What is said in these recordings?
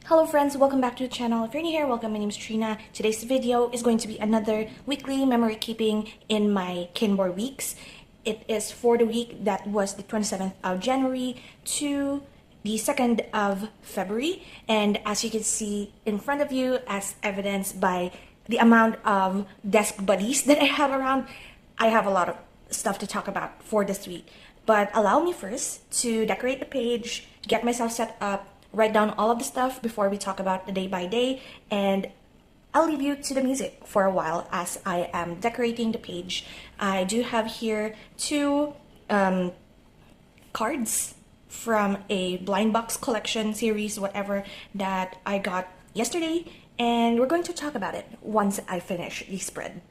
Hello friends, welcome back to the channel. If you're new here, welcome. My name is Trina. Today's video is going to be another weekly memory keeping in my Kinbor weeks. It is for the week that was the 27th of January to the 2nd of February. And as you can see in front of you, as evidenced by the amount of desk buddies that I have around, I have a lot of stuff to talk about for this week. But allow me first to decorate the page, get myself set up, write down all of the stuff before we talk about the day by day, and I'll leave you to the music for a while as I am decorating the page. I do have here two cards from a blind box collection series, whatever, that I got yesterday, and we're going to talk about it once I finish the spread.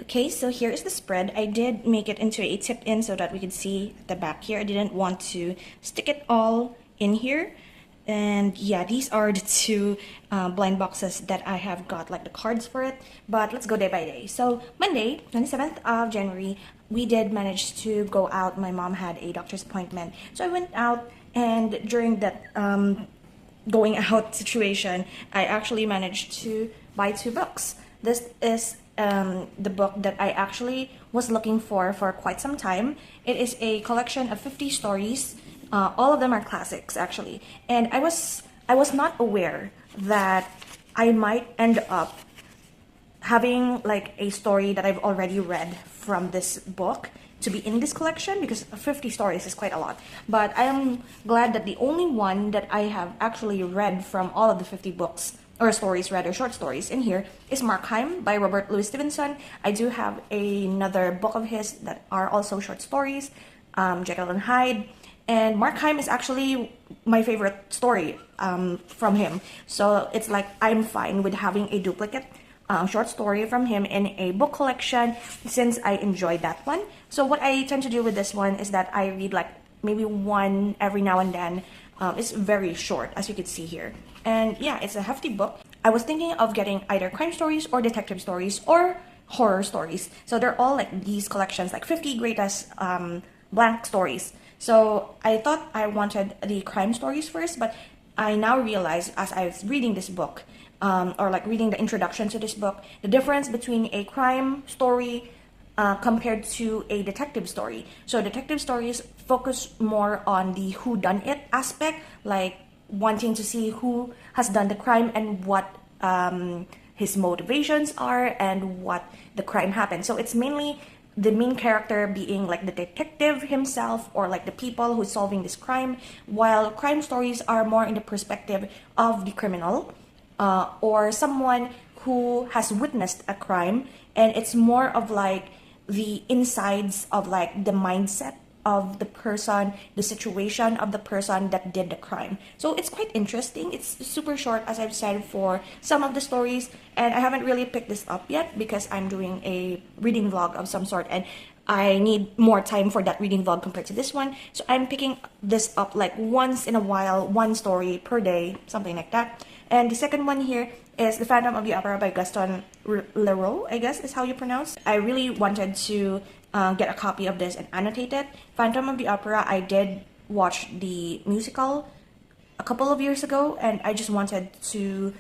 Okay, so here is the spread. I did make it into a tip-in so that we could see the back here. I didn't want to stick it all in here. And yeah, these are the two blind boxes that I have got, like the cards for it. But let's go day by day. So Monday, 27th of January, we did manage to go out. My mom had a doctor's appointment. So I went out, and during that going out situation, I actually managed to buy two books. This is the book that I actually was looking for quite some time. It is a collection of 50 stories. All of them are classics, actually. And I was not aware that I might end up having like a story that I've already read from this book to be in this collection, because 50 stories is quite a lot. But I am glad that the only one that I have actually read from all of the 50 books, or stories rather, short stories in here, is Markheim by Robert Louis Stevenson. I do have another book of his that are also short stories, Jekyll and Hyde. And Markheim is actually my favorite story from him. So it's like I'm fine with having a duplicate short story from him in a book collection, since I enjoyed that one. So what I tend to do with this one is that I read like maybe one every now and then. It's very short, as you can see here. And yeah, it's a hefty book. I was thinking of getting either crime stories or detective stories or horror stories. So they're all like these collections, like 50 greatest blank stories. So I thought I wanted the crime stories first, but I now realize as I was reading this book, or like reading the introduction to this book, the difference between a crime story compared to a detective story. So detective stories focus more on the whodunit aspect, like wanting to see who has done the crime and what his motivations are and what the crime happened. So it's mainly the main character being like the detective himself, or like the people who's solving this crime, while crime stories are more in the perspective of the criminal, or someone who has witnessed a crime, and it's more of like the insides of like the mindset of the person, the situation of the person that did the crime. So it's quite interesting. It's super short, as I've said, for some of the stories, and I haven't really picked this up yet because I'm doing a reading vlog of some sort, and I need more time for that reading vlog compared to this one. So I'm picking this up like once in a while, one story per day, something like that. And the second one here is The Phantom of the Opera by Gaston Leroux, I guess is how you pronounce. I really wanted to get a copy of this and annotate it. Phantom of the Opera, I did watch the musical a couple of years ago, and I just wanted to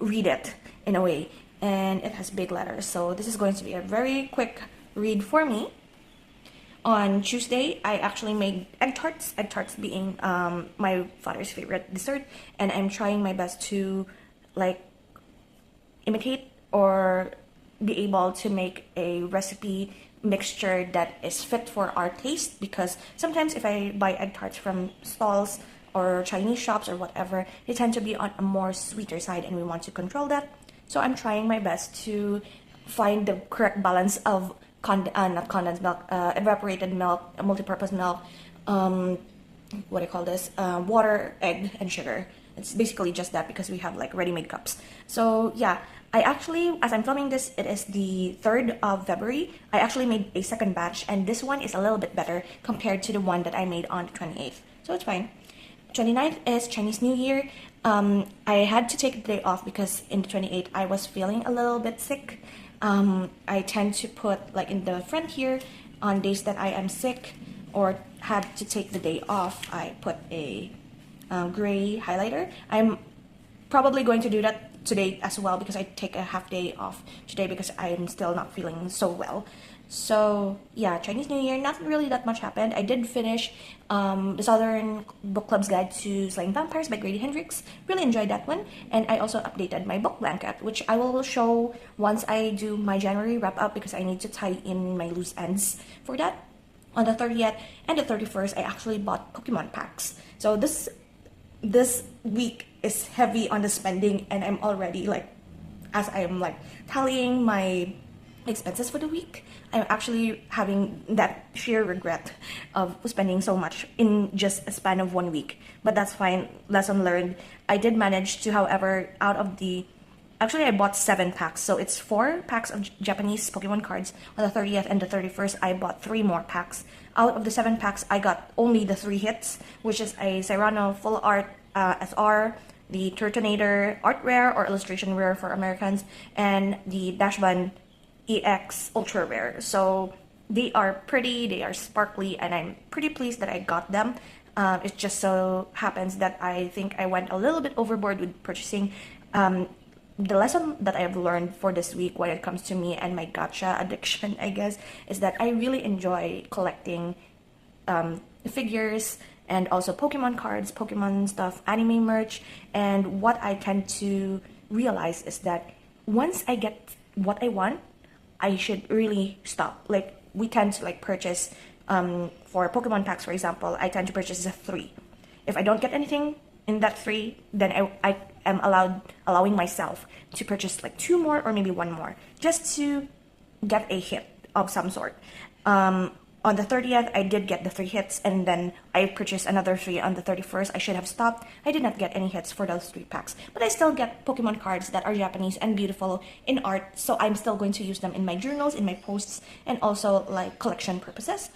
read it in a way. And it has big letters, so this is going to be a very quick read for me. On Tuesday, I actually made egg tarts being my father's favorite dessert, and I'm trying my best to like imitate or be able to make a recipe mixture that is fit for our taste, because sometimes if I buy egg tarts from stalls or Chinese shops or whatever, they tend to be on a more sweeter side, and we want to control that. So I'm trying my best to find the correct balance of not condensed milk, evaporated milk, multi-purpose milk, what do you call this, water, egg, and sugar. It's basically just that, because we have like ready-made cups. So yeah, I actually, as I'm filming this, it is the 3rd of February. I actually made a second batch, and this one is a little bit better compared to the one that I made on the 28th. So it's fine. 29th is Chinese New Year. I had to take the day off because in the 28th I was feeling a little bit sick. I tend to put like in the front here, on days that I am sick or had to take the day off, I put a gray highlighter. I'm probably going to do that today as well, because I take a half day off today because I'm still not feeling so well. So yeah, Chinese New Year, not really that much happened. I did finish the Southern Book Club's Guide to Slaying Vampires by Grady Hendrix. Really enjoyed that one. And I also updated my book blanket, which I will show once I do my January wrap up, because I need to tie in my loose ends for that. On the 30th and the 31st, I actually bought Pokemon packs. So this week is heavy on the spending, and I'm already like, as I am like tallying my expenses for the week, I'm actually having that sheer regret of spending so much in just a span of 1 week. But that's fine, lesson learned. I did manage to, however, out of the, actually I bought 7 packs, so it's 4 packs of Japanese Pokemon cards. On the 30th and the 31st, I bought 3 more packs. Out of the 7 packs, I got only the 3 hits, which is a Cyrano Full Art SR, the Turtonator Art Rare or Illustration Rare for Americans, and the Dashband EX Ultra Rare. So they are pretty, they are sparkly, and I'm pretty pleased that I got them. It just so happens that I think I went a little bit overboard with purchasing. The lesson that I have learned for this week when it comes to me and my gacha addiction, I guess, is that I really enjoy collecting figures and also Pokemon cards, Pokemon stuff, anime merch. And what I tend to realize is that once I get what I want, I should really stop. Like, we tend to like purchase for Pokemon packs, for example, I tend to purchase a 3. If I don't get anything in that 3, then I am allowing myself to purchase like 2 more or maybe 1 more just to get a hit of some sort. On the 30th, I did get the 3 hits, and then I purchased another 3 on the 31st. I should have stopped. I did not get any hits for those 3 packs, but I still get Pokemon cards that are Japanese and beautiful in art, so I'm still going to use them in my journals, in my posts, and also like collection purposes.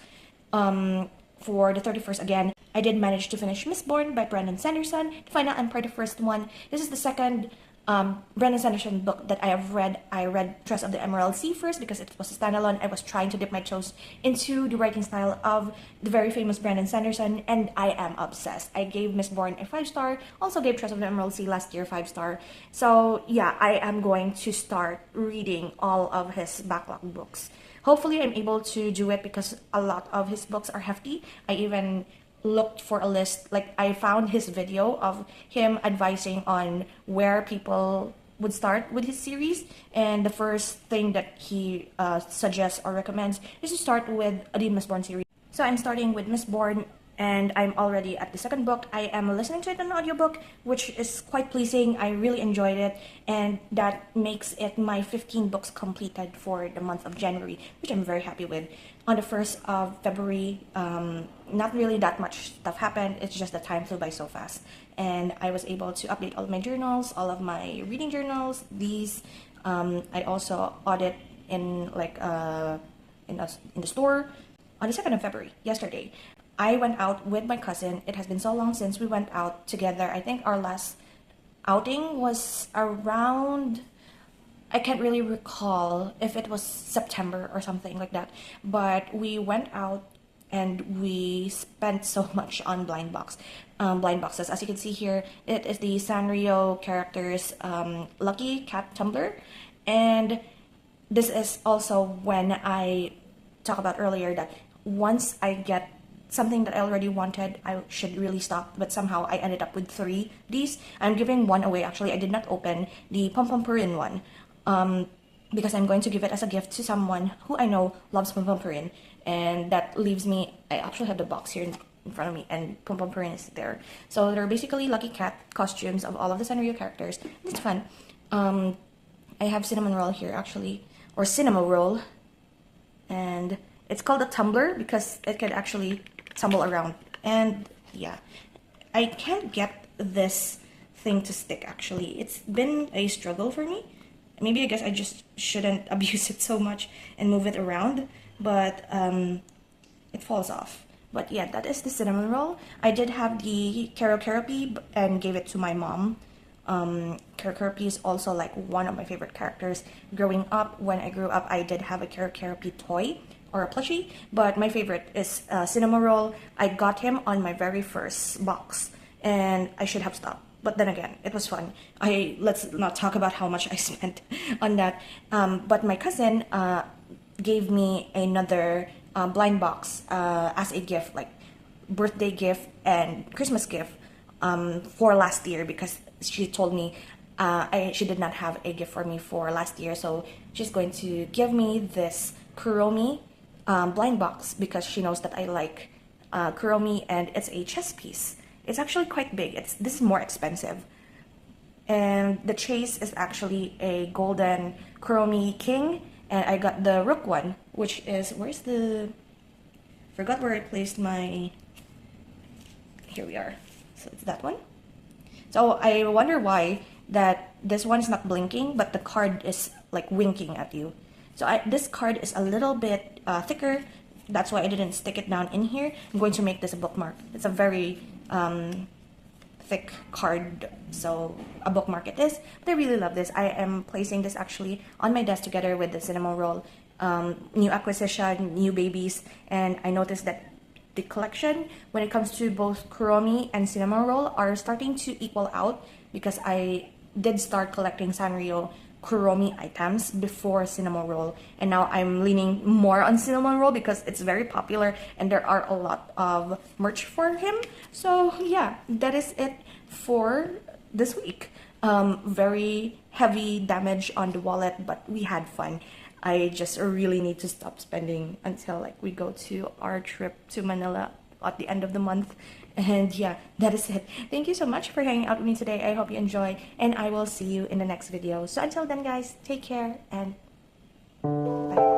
For the 31st again, I did manage to finish Mistborn by Brandon Sanderson, the final Empire, the first one. This is the second Brandon Sanderson book that I have read. I read Trust of the Emerald Sea first because it was a standalone. I was trying to dip my toes into the writing style of the very famous Brandon Sanderson, and I am obsessed. I gave Mistborn a 5-star, also gave Trust of the Emerald Sea last year 5-star. So yeah, I am going to start reading all of his backlog books. Hopefully I'm able to do it because a lot of his books are hefty. I even looked for a list, like I found his video of him advising on where people would start with his series, and the first thing that he suggests or recommends is to start with the Mistborn series. So I'm starting with Mistborn, and I'm already at the second book. I am listening to it on audiobook, which is quite pleasing. I really enjoyed it, and that makes it my 15 books completed for the month of January, which I'm very happy with. On the 1st of February, not really that much stuff happened. It's just that time flew by so fast, and I was able to update all of my journals, all of my reading journals. These I also audit in like in the store. On the 2nd of February, yesterday, I went out with my cousin. It has been so long since we went out together. I think our last outing was around, I can't really recall if it was September or something like that. But we went out and we spent so much on blind boxes. As you can see here, it is the Sanrio characters Lucky Cat Tumbler. And this is also when I talked about earlier that once I get something that I already wanted, I should really stop, but somehow I ended up with 3 these. I'm giving 1 away. Actually, I did not open the Pom Pom Purin one because I'm going to give it as a gift to someone who I know loves Pom Pom Purin, and that leaves me, I actually have the box here in front of me, and Pom Pom Purin is there. So they're basically Lucky Cat costumes of all of the Sanrio characters. It's fun. I have cinnamon roll here actually, or cinema roll, and it's called a tumbler because it can actually tumble around. And yeah, I can't get this thing to stick actually. It's been a struggle for me. Maybe I guess I just shouldn't abuse it so much and move it around, but it falls off. But yeah, that is the cinnamon roll. I did have the Kero and gave it to my mom. Kero is also like one of my favorite characters. Growing up, when I grew up, I did have a Kero toy or a plushie, but my favorite is Cinema Roll. I got him on my very first box, and I should have stopped. But then again, it was fun. Let's not talk about how much I spent on that. But my cousin gave me another blind box as a gift, like birthday gift and Christmas gift for last year, because she told me she did not have a gift for me for last year, so she's going to give me this Kuromi blind box because she knows that I like Kuromi, and it's a chess piece. It's actually quite big. This is more expensive, and the chase is actually a golden Kuromi king, and I got the rook one, which is, forgot where I placed my, here we are. So it's that one. So I wonder why that this one's not blinking, but the card is like winking at you. So this card is a little bit thicker. That's why I didn't stick it down in here. I'm going to make this a bookmark. It's a very thick card, so a bookmark it is. But I really love this. I am placing this actually on my desk together with the cinnamon roll. New acquisition, new babies, and I noticed that the collection, when it comes to both Kuromi and cinnamon roll, are starting to equal out, because I did start collecting Sanrio Kuromi items before cinnamon roll, and now I'm leaning more on cinnamon roll because it's very popular and there are a lot of merch for him. So yeah, that is it for this week. Very heavy damage on the wallet, but we had fun. I just really need to stop spending until like we go to our trip to Manila at the end of the month. And yeah, that is it. Thank you so much for hanging out with me today. I hope you enjoy, and I will see you in the next video. So until then, guys, take care and bye.